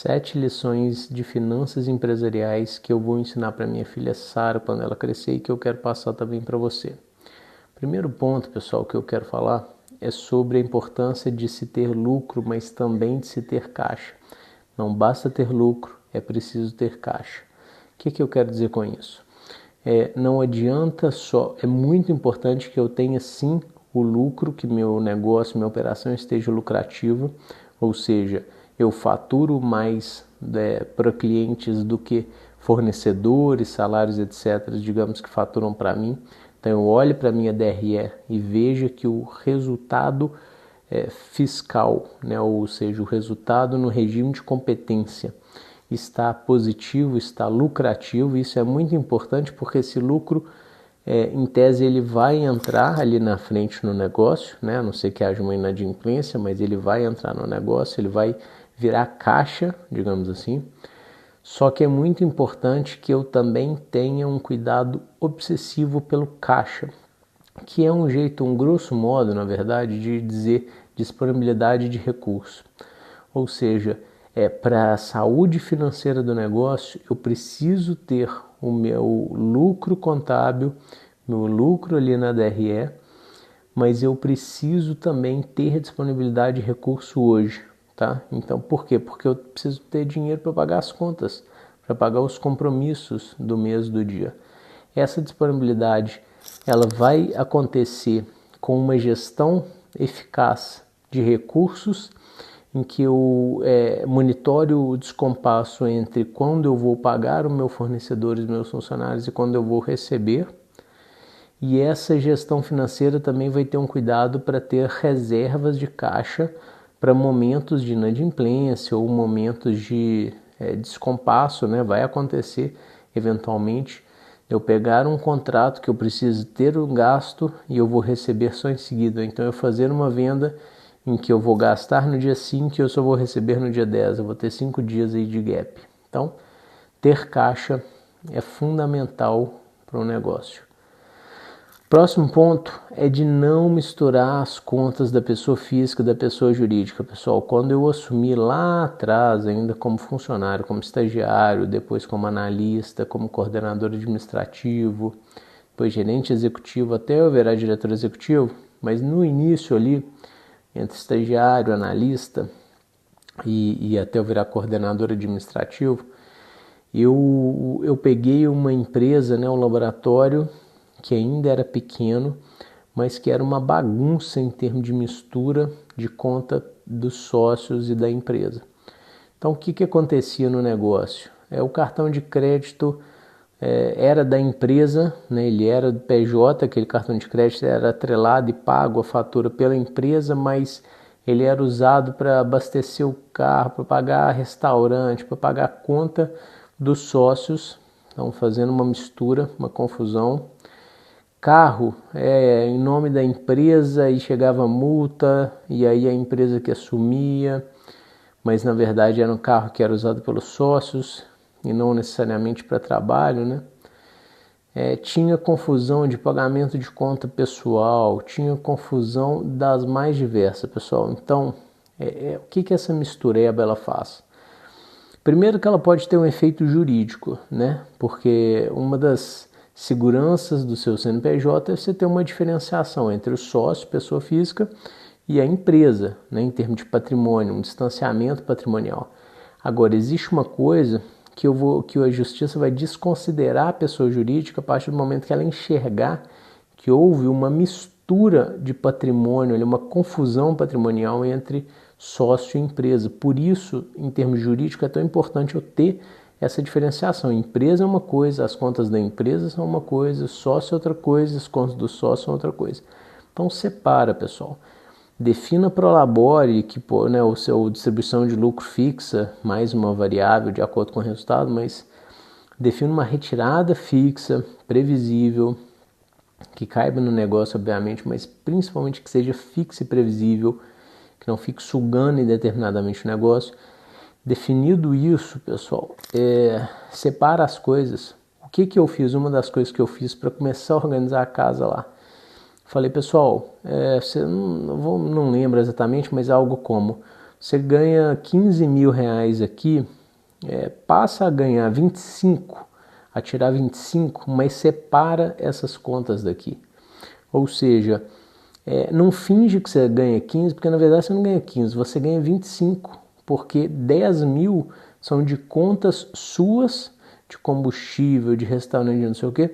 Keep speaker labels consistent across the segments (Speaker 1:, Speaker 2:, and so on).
Speaker 1: 7 lições de finanças empresariais que eu vou ensinar para minha filha Sara quando ela crescer e que eu quero passar também para você. Primeiro ponto, pessoal, que eu quero falar é sobre a importância de se ter lucro, mas também de se ter caixa. Não basta ter lucro, é preciso ter caixa. O que eu quero dizer com isso? Não adianta só, é muito importante que eu tenha sim o lucro, que meu negócio, minha operação esteja lucrativa, ou seja, eu faturo mais para clientes do que fornecedores, salários, etc., digamos que faturam para mim. Então eu olho para a minha DRE e veja que o resultado fiscal, né, ou seja, o resultado no regime de competência está positivo, está lucrativo. Isso é muito importante porque esse lucro, em tese, ele vai entrar ali na frente no negócio, né? A não ser que haja uma inadimplência, mas ele vai entrar no negócio, ele vai virar caixa, digamos assim. Só que é muito importante que eu também tenha um cuidado obsessivo pelo caixa, que é um jeito, um grosso modo, na verdade, de dizer disponibilidade de recurso. Ou seja, para a saúde financeira do negócio, eu preciso ter o meu lucro contábil, meu lucro ali na DRE, mas eu preciso também ter disponibilidade de recurso hoje, tá? Então, por quê? Porque eu preciso ter dinheiro para pagar as contas, para pagar os compromissos do mês, do dia. Essa disponibilidade, ela vai acontecer com uma gestão eficaz de recursos, em que eu monitoro o descompasso entre quando eu vou pagar o meu fornecedor e os meus funcionários e quando eu vou receber. E essa gestão financeira também vai ter um cuidado para ter reservas de caixa para momentos de inadimplência ou momentos de descompasso, né? Vai acontecer eventualmente eu pegar um contrato que eu preciso ter um gasto e eu vou receber só em seguida. Então eu fazer uma venda em que eu vou gastar no dia 5 e eu só vou receber no dia 10. Eu vou ter 5 dias aí de gap. Então, ter caixa é fundamental para o negócio. Próximo ponto é de não misturar as contas da pessoa física e da pessoa jurídica. Pessoal, quando eu assumi lá atrás, ainda como funcionário, como estagiário, depois como analista, como coordenador administrativo, depois gerente executivo, até eu virar diretor executivo, mas no início ali, entre estagiário, analista e até eu virar coordenador administrativo, eu peguei uma empresa, né, um laboratório que ainda era pequeno, mas que era uma bagunça em termos de mistura de conta dos sócios e da empresa. Então, o que acontecia no negócio? O cartão de crédito era da empresa, né? Ele era do PJ, aquele cartão de crédito era atrelado e pago a fatura pela empresa, mas ele era usado para abastecer o carro, para pagar restaurante, para pagar a conta dos sócios. Então, fazendo uma mistura, uma confusão. Carro em nome da empresa e chegava multa e aí a empresa que assumia, mas na verdade era um carro que era usado pelos sócios e não necessariamente para trabalho, né? Tinha confusão de pagamento de conta pessoal, tinha confusão das mais diversas, pessoal. Então, o que essa mistureba ela faz? Primeiro que ela pode ter um efeito jurídico, né? Porque uma das seguranças do seu CNPJ é você ter uma diferenciação entre o sócio, pessoa física, e a empresa, né, em termos de patrimônio, um distanciamento patrimonial. Agora, existe uma coisa que a justiça vai desconsiderar a pessoa jurídica a partir do momento que ela enxergar que houve uma mistura de patrimônio, uma confusão patrimonial entre sócio e empresa. Por isso, em termos jurídicos, é tão importante eu ter essa diferenciação. Empresa é uma coisa, as contas da empresa são uma coisa, sócio é outra coisa, as contas do sócio são outra coisa. Então separa, pessoal. Defina prolabore, que né, o seu distribuição de lucro fixa, mais uma variável de acordo com o resultado, mas defina uma retirada fixa, previsível, que caiba no negócio, obviamente, mas principalmente que seja fixa e previsível, que não fique sugando indeterminadamente o negócio. Definido isso, pessoal, separa as coisas. O que eu fiz? Uma das coisas que eu fiz para começar a organizar a casa lá. Falei, pessoal, você não lembra exatamente, mas algo como Você ganha 15 mil reais aqui, passa a ganhar 25, a tirar 25, mas separa essas contas daqui. Ou seja, não finge que você ganha 15, porque na verdade você não ganha 15, você ganha 25, porque 10 mil são de contas suas, de combustível, de restaurante, não sei o que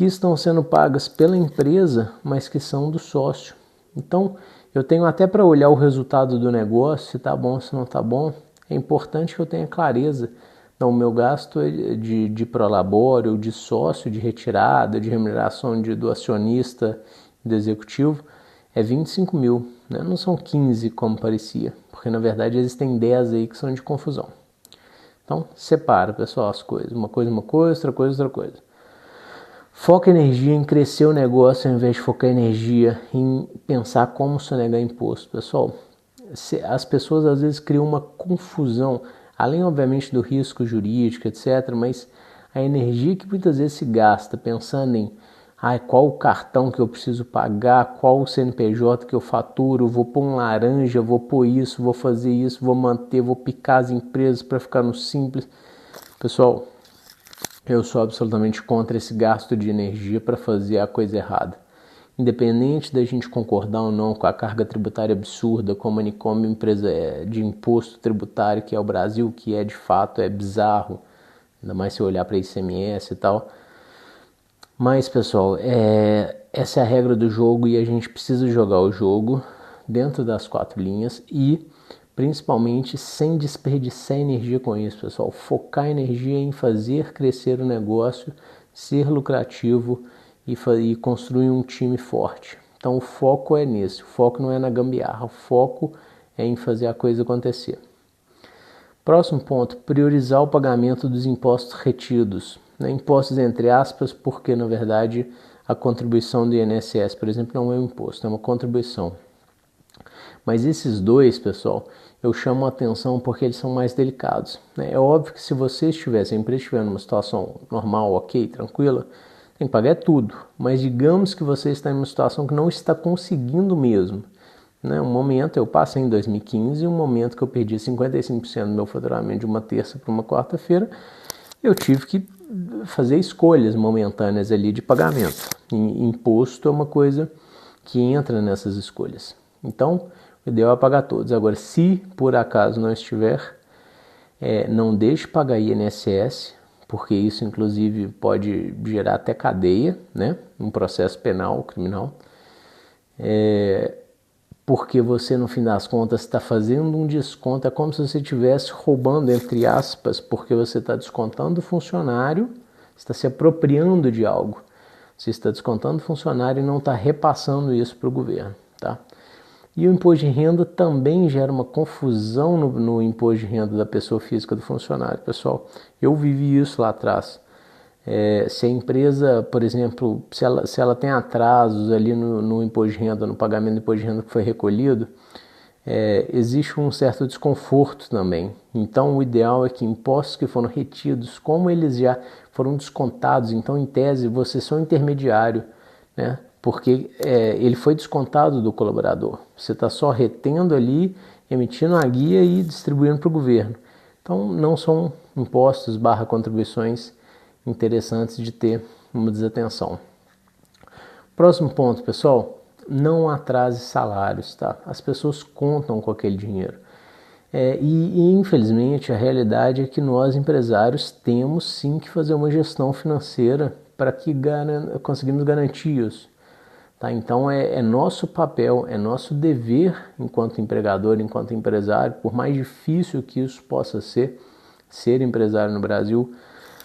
Speaker 1: estão sendo pagas pela empresa, mas que são do sócio. Então, eu tenho até para olhar o resultado do negócio, se está bom, se não está bom. É importante que eu tenha clareza. Então, o meu gasto de prolabore, de sócio, de retirada, de remuneração do acionista e do executivo, é 25 mil. Né? Não são 15 como parecia, porque na verdade existem 10 aí que são de confusão. Então, separa, pessoal, as coisas. Uma coisa, outra coisa. Foca energia em crescer o negócio ao invés de focar energia em pensar como sonegar imposto. Pessoal, as pessoas às vezes criam uma confusão, além obviamente do risco jurídico, etc., mas a energia que muitas vezes se gasta pensando em qual o cartão que eu preciso pagar, qual o CNPJ que eu faturo, vou pôr um laranja, vou pôr isso, vou fazer isso, vou manter, vou picar as empresas para ficar no simples. Pessoal, eu sou absolutamente contra esse gasto de energia para fazer a coisa errada. Independente da gente concordar ou não com a carga tributária absurda, com a manicômio empresa de imposto tributário que é o Brasil, que de fato é bizarro, ainda mais se eu olhar para ICMS e tal. Mas, pessoal, essa é a regra do jogo e a gente precisa jogar o jogo dentro das 4 linhas e principalmente sem desperdiçar energia com isso, pessoal. Focar energia em fazer crescer o negócio, ser lucrativo e construir um time forte. Então o foco é nisso, o foco não é na gambiarra, o foco é em fazer a coisa acontecer. Próximo ponto, priorizar o pagamento dos impostos retidos. Impostos entre aspas, porque na verdade a contribuição do INSS, por exemplo, não é um imposto, é uma contribuição. Mas esses dois, pessoal, eu chamo a atenção porque eles são mais delicados. É óbvio que se você estiver, se a empresa estiver numa situação normal, ok, tranquila, tem que pagar tudo. Mas digamos que você está em uma situação que não está conseguindo mesmo. Um momento, eu passei em 2015, um momento que eu perdi 55% do meu faturamento de uma terça para uma quarta-feira, eu tive que fazer escolhas momentâneas ali de pagamento. E imposto é uma coisa que entra nessas escolhas. Então, o ideal é pagar todos. Agora, se por acaso não estiver, não deixe pagar INSS, porque isso inclusive pode gerar até cadeia, um processo penal, criminal, porque você no fim das contas está fazendo um desconto, é como se você estivesse roubando, entre aspas, porque você está descontando o funcionário, está se apropriando de algo. Você está descontando o funcionário e não está repassando isso para o governo, tá? E o imposto de renda também gera uma confusão no imposto de renda da pessoa física do funcionário. Pessoal, eu vivi isso lá atrás. Se a empresa, por exemplo, se ela tem atrasos ali no imposto de renda, no pagamento do imposto de renda que foi recolhido, existe um certo desconforto também. Então, o ideal é que impostos que foram retidos, como eles já foram descontados, então, em tese, você é só um intermediário, porque ele foi descontado do colaborador. Você está só retendo ali, emitindo a guia e distribuindo para o governo. Então, não são impostos / contribuições interessantes de ter uma desatenção. Próximo ponto, pessoal, não atrase salários, tá? As pessoas contam com aquele dinheiro. E infelizmente a realidade é que nós empresários temos sim que fazer uma gestão financeira para que conseguimos garantir isso. Tá? Então é nosso papel, é nosso dever enquanto empregador, enquanto empresário, por mais difícil que isso possa ser empresário no Brasil,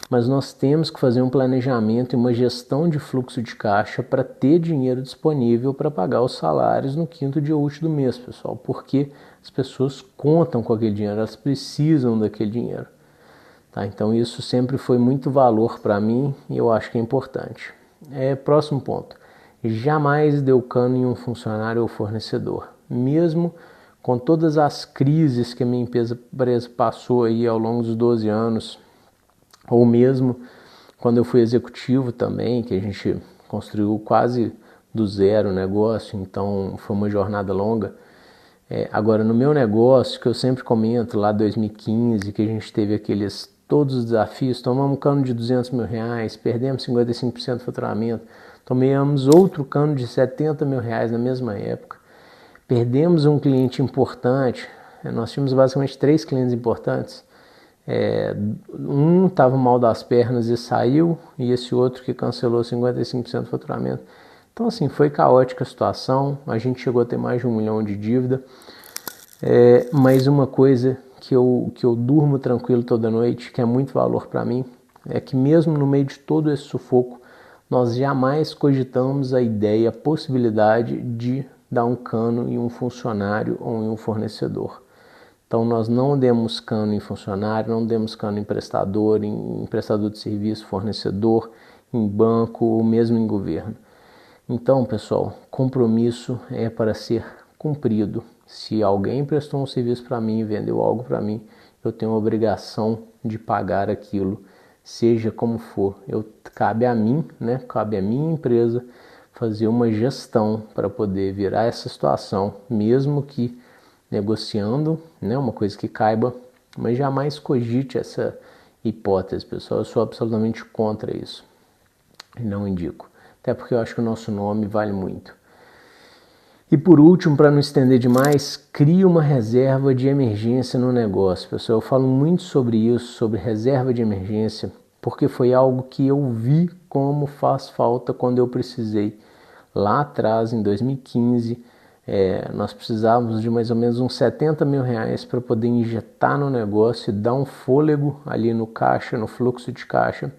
Speaker 1: mas nós temos que fazer um planejamento e uma gestão de fluxo de caixa para ter dinheiro disponível para pagar os salários no 5º dia útil do mês, pessoal, porque as pessoas contam com aquele dinheiro, elas precisam daquele dinheiro. Tá? Então isso sempre foi muito valor para mim e eu acho que é importante. Próximo ponto. Jamais deu cano em um funcionário ou fornecedor. Mesmo com todas as crises que a minha empresa passou aí ao longo dos 12 anos, ou mesmo quando eu fui executivo também, que a gente construiu quase do zero o negócio, então foi uma jornada longa. Agora, no meu negócio, que eu sempre comento, lá 2015, que a gente teve todos os desafios, tomamos um cano de R$200 mil, perdemos 55% do faturamento, tomamos outro cano de R$70 mil na mesma época, perdemos um cliente importante, nós tínhamos basicamente 3 clientes importantes, um estava mal das pernas e saiu, e esse outro que cancelou 55% do faturamento. Então assim, foi caótica a situação, a gente chegou a ter mais de 1 milhão de dívida, mas uma coisa que eu durmo tranquilo toda noite, que é muito valor para mim, é que mesmo no meio de todo esse sufoco, nós jamais cogitamos a ideia, a possibilidade de dar um cano em um funcionário ou em um fornecedor. Então nós não demos cano em funcionário, não demos cano em prestador de serviço, fornecedor, em banco ou mesmo em governo. Então, pessoal, compromisso é para ser cumprido. Se alguém prestou um serviço para mim, vendeu algo para mim, eu tenho a obrigação de pagar aquilo, seja como for. Cabe a mim, cabe à minha empresa fazer uma gestão para poder virar essa situação, mesmo que negociando, uma coisa que caiba, mas jamais cogite essa hipótese, pessoal. Eu sou absolutamente contra isso. Não indico. Até porque eu acho que o nosso nome vale muito. E por último, para não estender demais, crie uma reserva de emergência no negócio. Pessoal, eu falo muito sobre isso, sobre reserva de emergência, porque foi algo que eu vi como faz falta quando eu precisei. Lá atrás, em 2015, nós precisávamos de mais ou menos uns R$70 mil para poder injetar no negócio e dar um fôlego ali no caixa, no fluxo de caixa.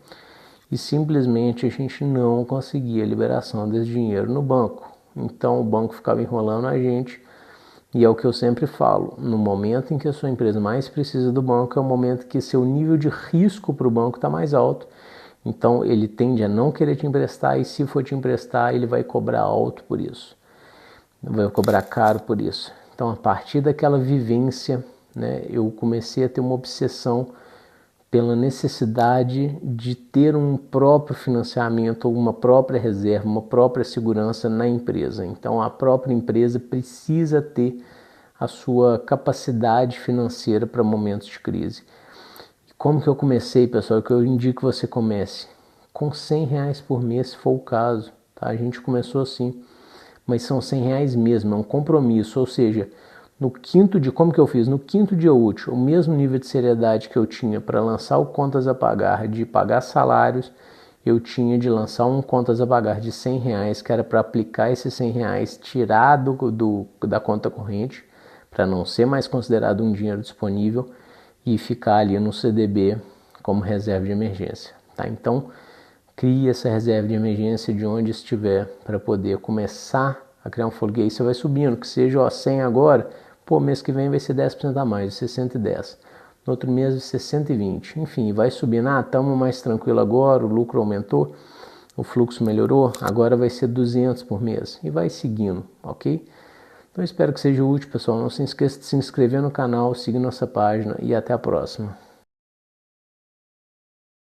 Speaker 1: E simplesmente a gente não conseguia a liberação desse dinheiro no banco. Então o banco ficava enrolando a gente, e é o que eu sempre falo, no momento em que a sua empresa mais precisa do banco, é o momento que seu nível de risco para o banco está mais alto, então ele tende a não querer te emprestar, e se for te emprestar, ele vai cobrar alto por isso, vai cobrar caro por isso. Então a partir daquela vivência, eu comecei a ter uma obsessão pela necessidade de ter um próprio financiamento, uma própria reserva, uma própria segurança na empresa. Então a própria empresa precisa ter a sua capacidade financeira para momentos de crise. E como que eu comecei, pessoal? Que eu indico que você comece com R$100 por mês, se for o caso. Tá? A gente começou assim, mas são R$100 mesmo, é um compromisso, ou seja, como que eu fiz? No quinto dia útil, o mesmo nível de seriedade que eu tinha para lançar o contas a pagar, de pagar salários, eu tinha de lançar um contas a pagar de R$100, que era para aplicar esses R$100, tirar da conta corrente, para não ser mais considerado um dinheiro disponível, e ficar ali no CDB como reserva de emergência. Tá? Então, crie essa reserva de emergência de onde estiver, para poder começar a criar um fôlego. E aí você vai subindo, que seja 100 agora, mês que vem vai ser 10% a mais, vai ser 110. No outro mês vai ser 120. Enfim, vai subindo. Estamos mais tranquilo agora, o lucro aumentou, o fluxo melhorou, agora vai ser 200 por mês. E vai seguindo, ok? Então espero que seja útil, pessoal. Não se esqueça de se inscrever no canal, seguir nossa página e até a próxima.